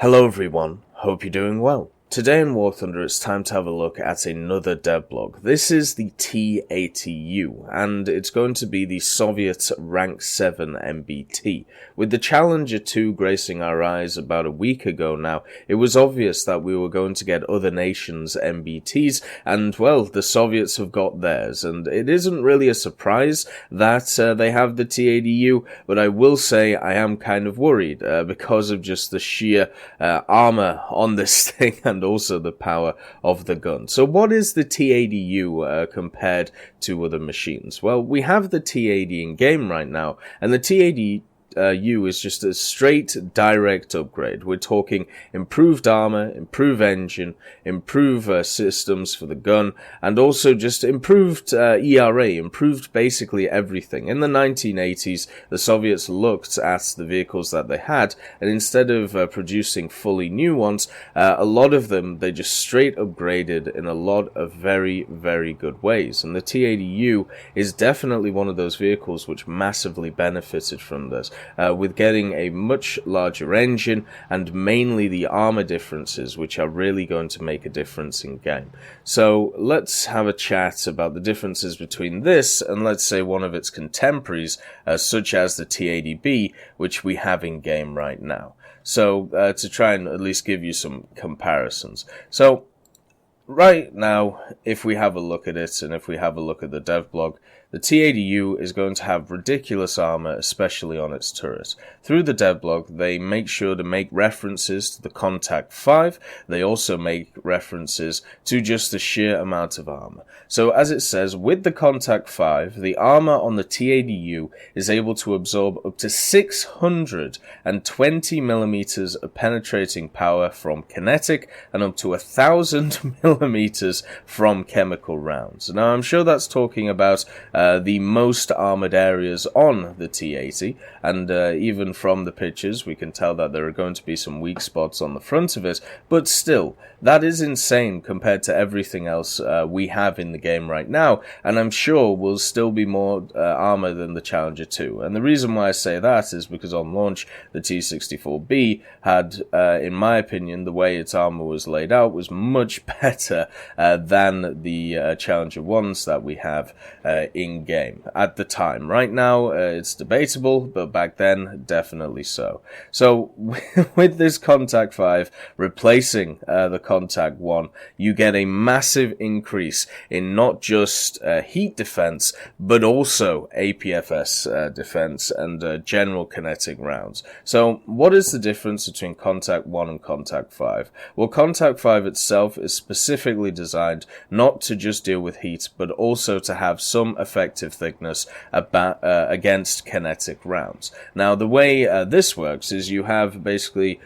Hello everyone, hope you're doing well. Today in War Thunder it's time to have a look at another devblog. This is the T-80U, and it's going to be the Soviet Rank 7 MBT. With the Challenger 2 gracing our eyes about a week ago now, it was obvious that we were going to get other nations' MBTs, and well, the Soviets have got theirs, and it isn't really a surprise that they have the T-80U, but I will say I am kind of worried because of just the sheer armor on this thing and also the power of the gun. So what is the T-80U compared to other machines? Well, we have the T-80 in game right now, and the T-80U is just a straight direct upgrade. We're talking improved armor, improved engine, improved systems for the gun, and also just improved ERA, improved basically everything. In the 1980s, the Soviets looked at the vehicles that they had, and instead of producing fully new ones, a lot of them they just straight upgraded in a lot of very, very good ways. And the T-80U is definitely one of those vehicles which massively benefited from this. With getting a much larger engine and mainly the armor differences, which are really going to make a difference in game. So let's have a chat about the differences between this and let's say one of its contemporaries, such as the T-80B, which we have in game right now. So to try and at least give you some comparisons. So right now, if we have a look at it and if we have a look at the devblog, the T-80U is going to have ridiculous armor, especially on its turret. Through the devblog, they make sure to make references to the Kontakt-5. They also make references to just the sheer amount of armor. So as it says, with the Kontakt-5, the armor on the T-80U is able to absorb up to 620 millimeters of penetrating power from kinetic and up to 1,000 millimeters from chemical rounds. Now, I'm sure that's talking about the most armored areas on the T-80, and even from the pictures we can tell that there are going to be some weak spots on the front of it, but still, that is insane compared to everything else we have in the game right now, and I'm sure will still be more armor than the Challenger 2. And the reason why I say that is because on launch, the T-64B had, in my opinion, the way its armor was laid out was much better than the Challenger 1s that we have in game at the time. Right now, it's debatable, but back then, definitely so. So, with this Kontakt-5 replacing the Kontakt-1, you get a massive increase in not just heat defense, but also APFS defense and general kinetic rounds. So, what is the difference between Kontakt-1 and Kontakt-5? Well, Kontakt-5 itself is specifically designed not to just deal with heat, but also to have some effective thickness against kinetic rounds. Now, the way this works is you have basically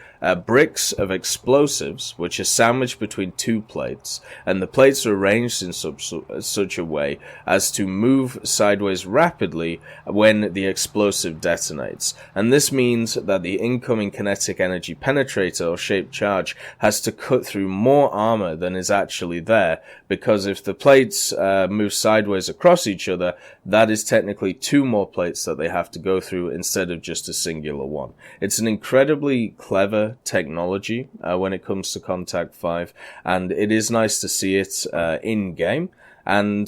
bricks of explosives which are sandwiched between two plates, and the plates are arranged in such a way as to move sideways rapidly when the explosive detonates. And this means that the incoming kinetic energy penetrator or shaped charge has to cut through more armor than is actually there, because if the plates move sideways across each other, that is technically two more plates that they have to go through instead of just a singular one. It's an incredibly clever technology when it comes to Kontakt-5, and it is nice to see it in game. And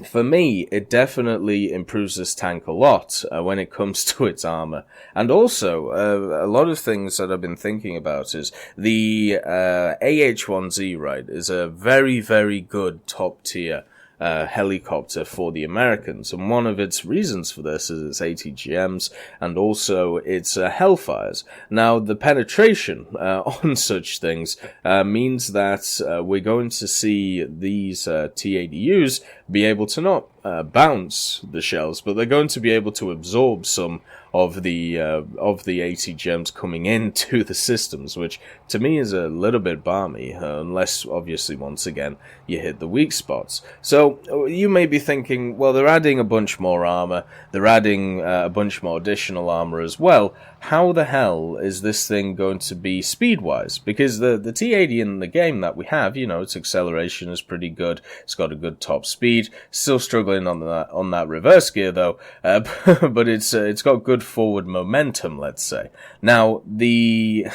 for me, it definitely improves this tank a lot when it comes to its armor. And also, a lot of things that I've been thinking about is the AH-1Z, right, is a very, very good top-tier helicopter for the Americans, and one of its reasons for this is its ATGMs and also its Hellfires. Now, the penetration on such things means that we're going to see these T-80Us be able to not bounce the shells, but they're going to be able to absorb some of the ATGMs coming into the systems, which to me is a little bit balmy, unless obviously once again you hit the weak spots. So you may be thinking, well, they're adding a bunch more armor, they're adding a bunch more additional armor as well. How the hell is this thing going to be speed-wise? Because the T-80 in the game that we have, you know, its acceleration is pretty good, it's got a good top speed, speed. Still struggling on that reverse gear though, but it's got good forward momentum, let's say. Now the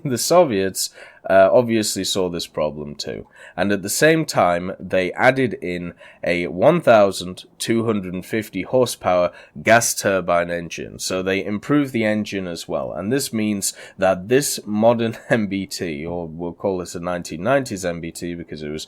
the Soviets obviously saw this problem too, and at the same time they added in a 1,250 horsepower gas turbine engine, so they improved the engine as well. And this means that this modern MBT, or we'll call this a 1990s MBT because it was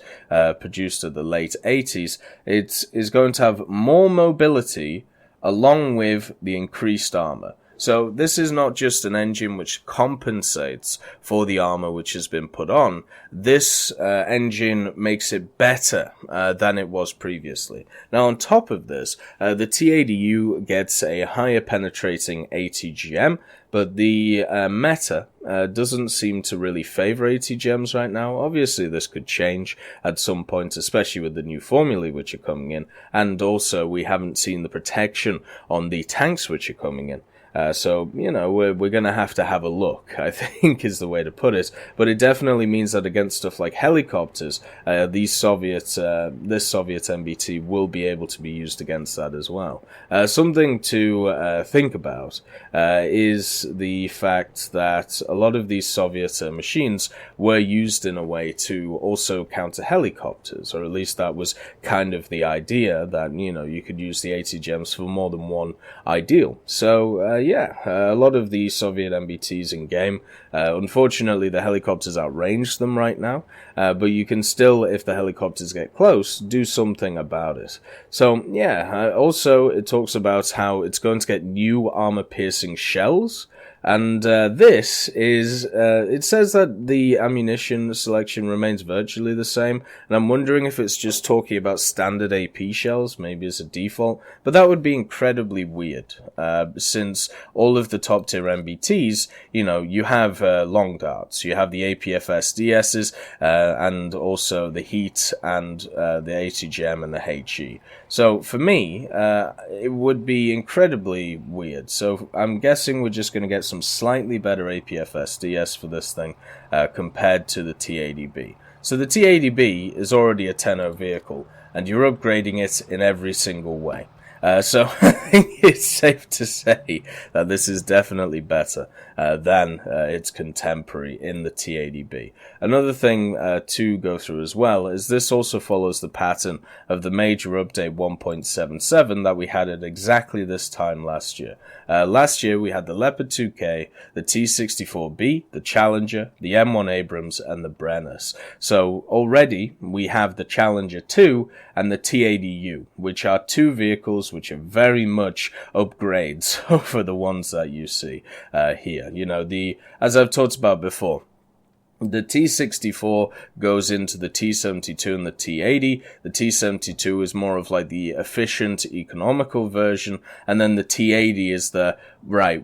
produced at the late 80s, it is going to have more mobility along with the increased armor. So this is not just an engine which compensates for the armor which has been put on. This engine makes it better than it was previously. Now on top of this, the T-80U gets a higher penetrating ATGM, but the meta doesn't seem to really favor ATGMs right now. Obviously this could change at some point, especially with the new formulae which are coming in, and also we haven't seen the protection on the tanks which are coming in. So, you know, we're going to have a look, I think is the way to put it. But it definitely means that against stuff like helicopters, this Soviet MBT will be able to be used against that as well. Something to think about is the fact that a lot of these Soviet machines were used in a way to also counter helicopters, or at least that was kind of the idea, that, you know, you could use the ATGMs for more than one ideal. So, a lot of the Soviet MBTs in game, unfortunately the helicopters outrange them right now, but you can still, if the helicopters get close, do something about it. So also it talks about how it's going to get new armor-piercing shells. And this is, it says that the ammunition selection remains virtually the same, and I'm wondering if it's just talking about standard AP shells, maybe as a default, but that would be incredibly weird, since all of the top tier MBTs, you know, you have long darts, you have the APFSDSs, and also the Heat, and the ATGM and the HE. So for me, it would be incredibly weird. So I'm guessing we're just going to get some slightly better APFSDS for this thing compared to the T-80B. So the T-80B is already a 10-0 vehicle, and you're upgrading it in every single way. So I think it's safe to say that this is definitely better than its contemporary in the T-80B. Another thing to go through as well is this also follows the pattern of the major update 1.77 that we had at exactly this time last year. Last year we had the Leopard 2K, the T-64B, the Challenger, the M1 Abrams, and the Brennus. So already we have the Challenger 2 and the T-80U, which are two vehicles which are very much upgrades over the ones that you see here. You know, as I've talked about before, the T-64 goes into the T-72 and the T-80. The T-72 is more of like the efficient, economical version. And then the T-80 is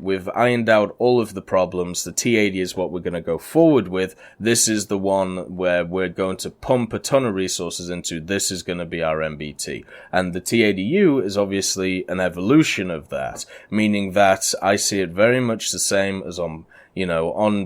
we've ironed out all of the problems. The T-80 is what we're going to go forward with. This is the one where we're going to pump a ton of resources into. This is going to be our MBT. And the T-80U is obviously an evolution of that, meaning that I see it very much the same as on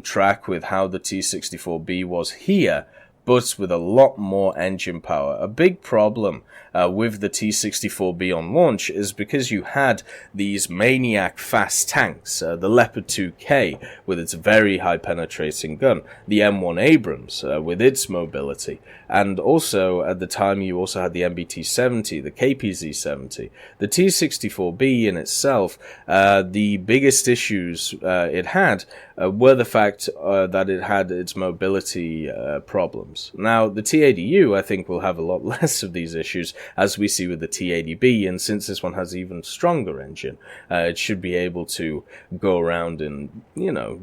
track with how the T-64B was here, but with a lot more engine power. A big problem with the T-64B on launch is because you had these maniac fast tanks, the Leopard 2K with its very high penetrating gun, the M1 Abrams with its mobility, and also at the time you also had the MBT-70, the KPZ-70. The T-64B in itself, the biggest issues it had were the fact that it had its mobility problems. Now, the T-80U, I think, will have a lot less of these issues, as we see with the T-80B, and since this one has an even stronger engine, it should be able to go around and,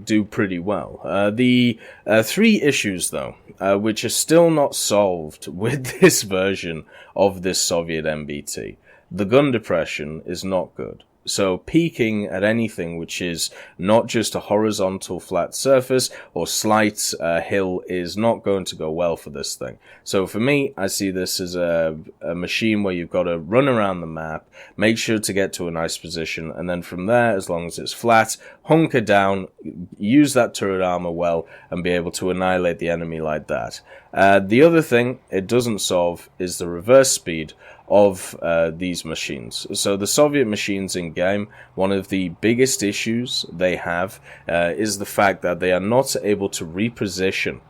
do pretty well. The three issues, though, which are still not solved with this version of this Soviet MBT. The gun depression is not good. So peaking at anything which is not just a horizontal flat surface or slight hill is not going to go well for this thing. So for me, I see this as a machine where you've got to run around the map, make sure to get to a nice position, and then from there, as long as it's flat, hunker down, use that turret armor well, and be able to annihilate the enemy like that. The other thing it doesn't solve is the reverse speed of these machines. So the Soviet machines in game, one of the biggest issues they have is the fact that they are not able to reposition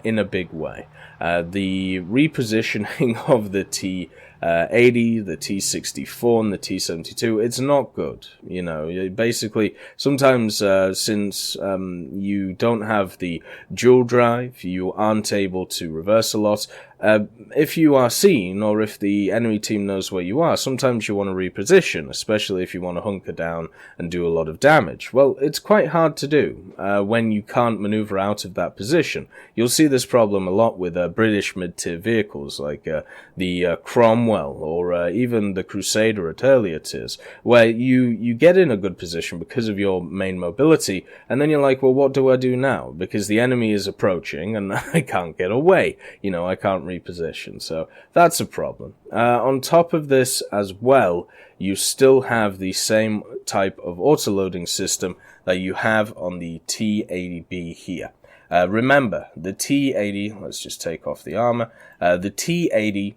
in a big way. The repositioning of the T-80, the T-64, and the T-72, it's not good. You know, basically, sometimes since you don't have the dual drive, you aren't able to reverse a lot. If you are seen, or if the enemy team knows where you are, sometimes you want to reposition, especially if you want to hunker down and do a lot of damage. Well, it's quite hard to do when you can't maneuver out of that position. You'll see this problem a lot with British mid-tier vehicles like the Cromwell or even the Crusader at earlier tiers, where you get in a good position because of your main mobility, and then you're like, well, what do I do now? Because the enemy is approaching and I can't get away. You know, I can't reposition. So that's a problem. On top of this as well, you still have the same type of autoloading system that you have on the T-80B here. Remember, the T-80, let's just take off the armor, the T-80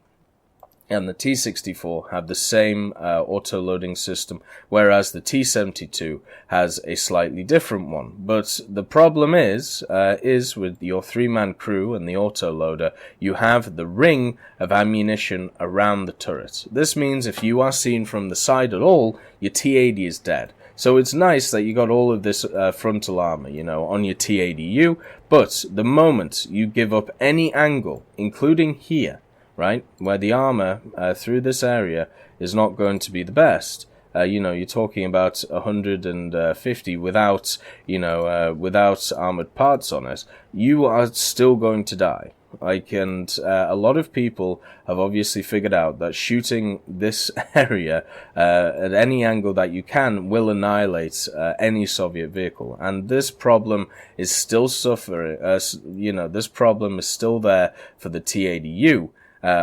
and the T-64 have the same auto-loading system, whereas the T-72 has a slightly different one. But the problem is with your three-man crew and the auto-loader, you have the ring of ammunition around the turret. This means if you are seen from the side at all, your T-80 is dead. So it's nice that you got all of this frontal armor, you know, on your T-80U, but the moment you give up any angle, including here, right, where the armor through this area is not going to be the best. You know, you're talking about 150 without, without armored parts on it. You are still going to die. Like, and a lot of people have obviously figured out that shooting this area at any angle that you can will annihilate any Soviet vehicle. And this problem is still suffering. This problem is still there for the T-80U.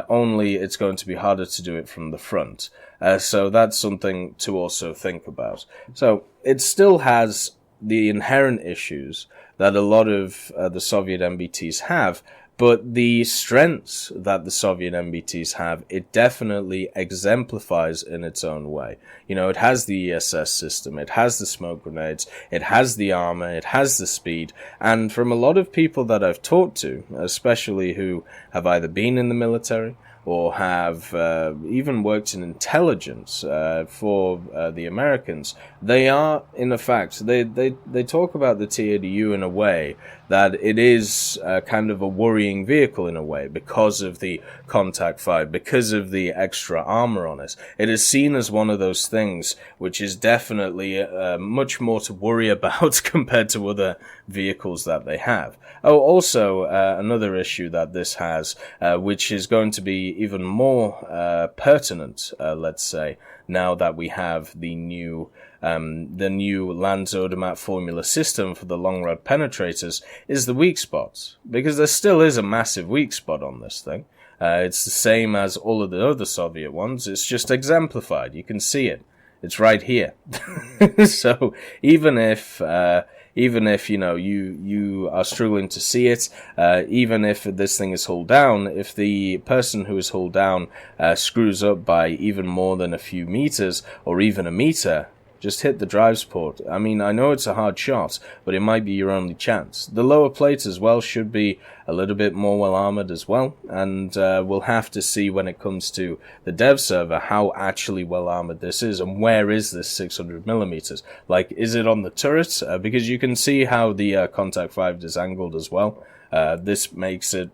Only it's going to be harder to do it from the front. So that's something to also think about. So it still has the inherent issues that a lot of the Soviet MBTs have, but the strengths that the Soviet MBTs have, it definitely exemplifies in its own way. You know, it has the ESS system, it has the smoke grenades, it has the armor, it has the speed, and from a lot of people that I've talked to, especially who have either been in the military or have even worked in intelligence for the Americans, they are, in effect, they talk about the T-80U in a way that it is kind of a worrying vehicle in a way because of the Kontakt-5, because of the extra armor on it. It is seen as one of those things which is definitely much more to worry about compared to other vehicles that they have. Oh, also, another issue that this has, which is going to be even more pertinent, let's say, now that we have the new Lanz-Odermatt formula system for the long rod penetrators, is the weak spots. Because there still is a massive weak spot on this thing. It's the same as all of the other Soviet ones, it's just exemplified. You can see it. It's right here. So even if you are struggling to see it, even if this thing is hulled down, if the person who is hulled down screws up by even more than a few meters or even a meter, just hit the drive support. I mean, I know it's a hard shot, but it might be your only chance. The lower plate as well should be a little bit more well armored as well, and we'll have to see when it comes to the dev server how actually well armored this is, and where is this 600 millimeters? Like, is it on the turret? Because you can see how the Kontakt-5 is angled as well. This makes it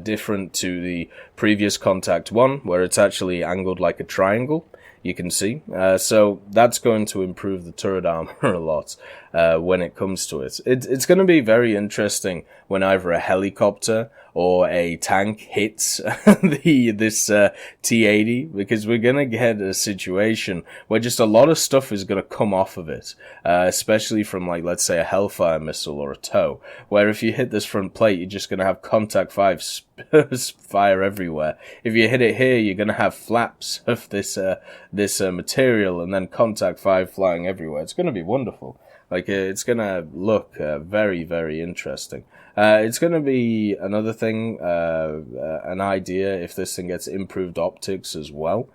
different to the previous Kontakt-1, where it's actually angled like a triangle. You can see. So that's going to improve the turret armor a lot when it comes to it. It's going to be very interesting when either a helicopter or a tank hits this T-80, because we're going to get a situation where just a lot of stuff is going to come off of it, especially from, like, let's say a Hellfire missile or a TOW, where if you hit this front plate, you're just going to have Kontakt-5 fire everywhere. If you hit it here, you're going to have flaps of this material and then Kontakt-5 flying everywhere. It's going to be wonderful. Like, it's gonna look very, very interesting. It's gonna be another thing, an idea if this thing gets improved optics as well.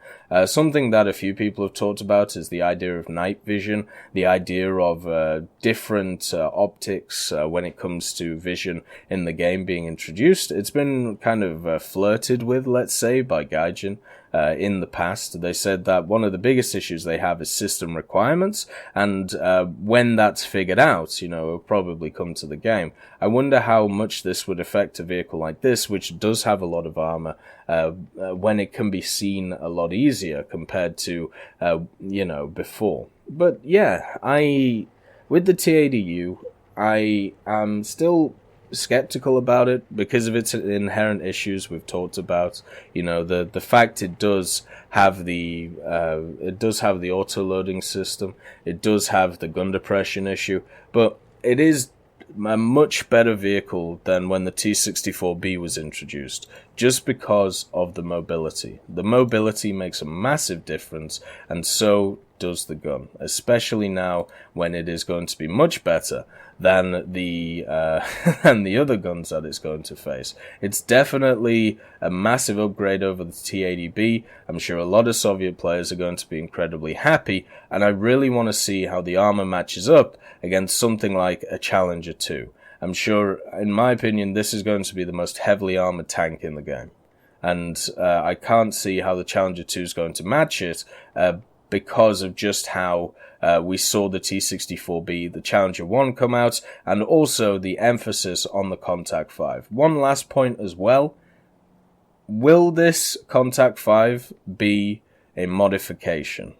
Something that a few people have talked about is the idea of night vision, the idea of different optics when it comes to vision in the game being introduced. It's been kind of flirted with, let's say, by Gaijin. In the past, they said that one of the biggest issues they have is system requirements, and when that's figured out, it'll probably come to the game. I wonder how much this would affect a vehicle like this, which does have a lot of armor, when it can be seen a lot easier compared to, before. But yeah, with the T-80U, I am still skeptical about it because of its inherent issues we've talked about. The fact it does have the auto loading system, it does have the gun depression issue, but it is a much better vehicle than when the T-64B was introduced, just because of the mobility. The mobility makes a massive difference, and so does the gun, especially now when it is going to be much better than the other guns that it's going to face. It's definitely a massive upgrade over the T-80B. I'm sure a lot of Soviet players are going to be incredibly happy, and I really want to see how the armor matches up against something like a Challenger 2. I'm sure, in my opinion, this is going to be the most heavily armored tank in the game, and I can't see how the Challenger 2 is going to match it, because of just how we saw the T-64B, the Challenger 1 come out, and also the emphasis on the Kontakt-5. One last point as well. Will this Kontakt-5 be a modification?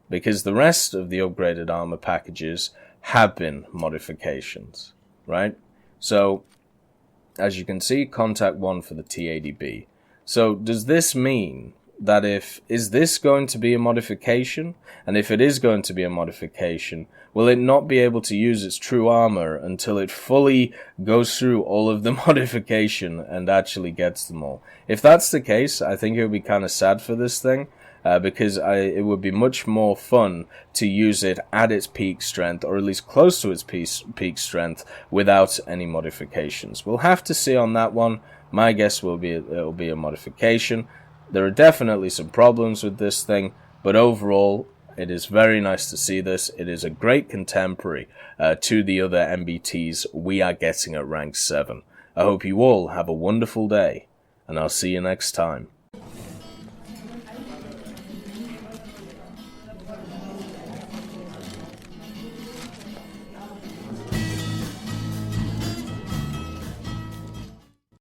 Because the rest of the upgraded armor packages have been modifications, right? So, as you can see, Kontakt 1 for the T-80B. So, does this mean that is this going to be a modification? And if it is going to be a modification, will it not be able to use its true armor until it fully goes through all of the modification and actually gets them all? If that's the case, I think it would be kind of sad for this thing, because it would be much more fun to use it at its peak strength, or at least close to its peak strength, without any modifications. We'll have to see on that one. My guess will be it'll be a modification. There are definitely some problems with this thing, but overall, it is very nice to see this. It is a great contemporary to the other MBTs we are getting at rank 7. I hope you all have a wonderful day, and I'll see you next time.